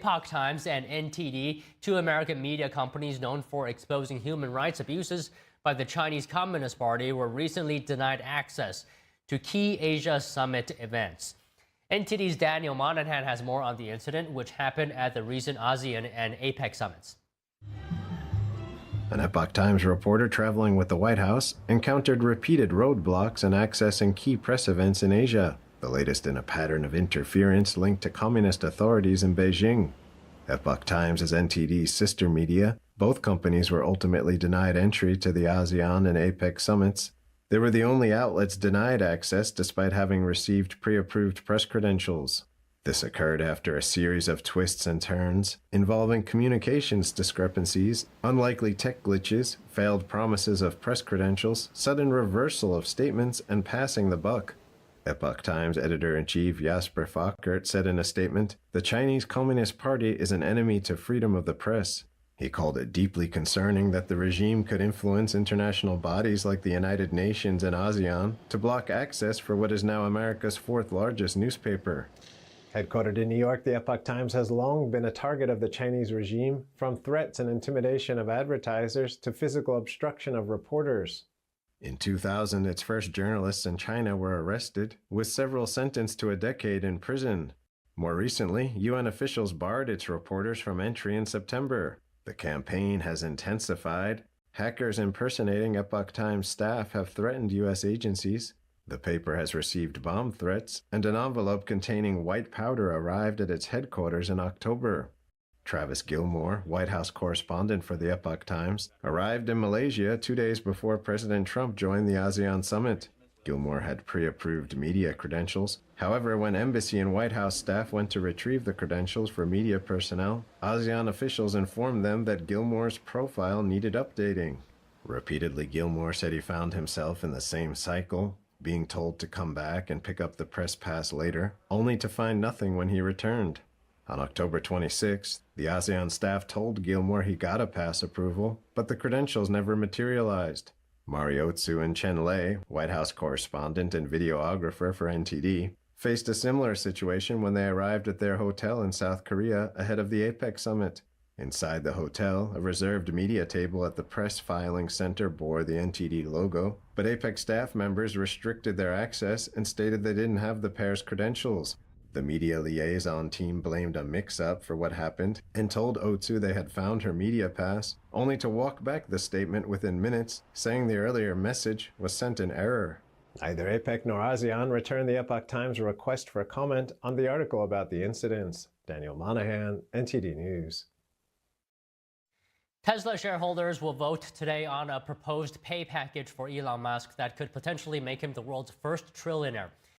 Epoch Times and NTD, two American media companies known for exposing human rights abuses by the Chinese Communist Party, were recently denied access to key Asia Summit events. NTD's Daniel Monahan has more on the incident, which happened at the recent ASEAN and APEC summits. An Epoch Times reporter traveling with the White House encountered repeated roadblocks in accessing key press events in Asia, the latest in a pattern of interference linked to communist authorities in Beijing. Epoch Times is NTD's sister media. Both companies were ultimately denied entry to the ASEAN and APEC summits. They were the only outlets denied access despite having received pre-approved press credentials. This occurred after a series of twists and turns involving communications discrepancies, unlikely tech glitches, failed promises of press credentials, sudden reversal of statements, and passing the buck. Epoch Times editor-in-chief Jasper Fokkert said in a statement, "The Chinese Communist Party is an enemy to freedom of the press." He called it deeply concerning that the regime could influence international bodies like the United Nations and ASEAN to block access for what is now America's fourth largest newspaper. Headquartered in New York, the Epoch Times has long been a target of the Chinese regime, from threats and intimidation of advertisers to physical obstruction of reporters. In 2000, its first journalists in China were arrested, with several sentenced to a decade in prison. More recently, UN officials barred its reporters from entry in September. The campaign has intensified. Hackers impersonating Epoch Times staff have threatened U.S. agencies. The paper has received bomb threats, and an envelope containing white powder arrived at its headquarters in October. Travis Gilmore, White House correspondent for the Epoch Times, arrived in Malaysia 2 days before President Trump joined the ASEAN summit. Gilmore had pre-approved media credentials. However, when embassy and White House staff went to retrieve the credentials for media personnel, ASEAN officials informed them that Gilmore's profile needed updating. Repeatedly, Gilmore said he found himself in the same cycle, being told to come back and pick up the press pass later, only to find nothing when he returned. On October 26th, the ASEAN staff told Gilmore he got a pass approval, but the credentials never materialized. Mariotsu and Chen Lei, White House correspondent and videographer for NTD, faced a similar situation when they arrived at their hotel in South Korea ahead of the APEC summit. Inside the hotel, a reserved media table at the press filing center bore the NTD logo, but APEC staff members restricted their access and stated they didn't have the pair's credentials. The media liaison team blamed a mix-up for what happened and told Otsu they had found her media pass, only to walk back the statement within minutes, saying the earlier message was sent in error. Neither APEC nor ASEAN returned the Epoch Times request for comment on the article about the incidents. Daniel Monahan, NTD News. Tesla shareholders will vote today on a proposed pay package for Elon Musk that could potentially make him the world's first trillionaire.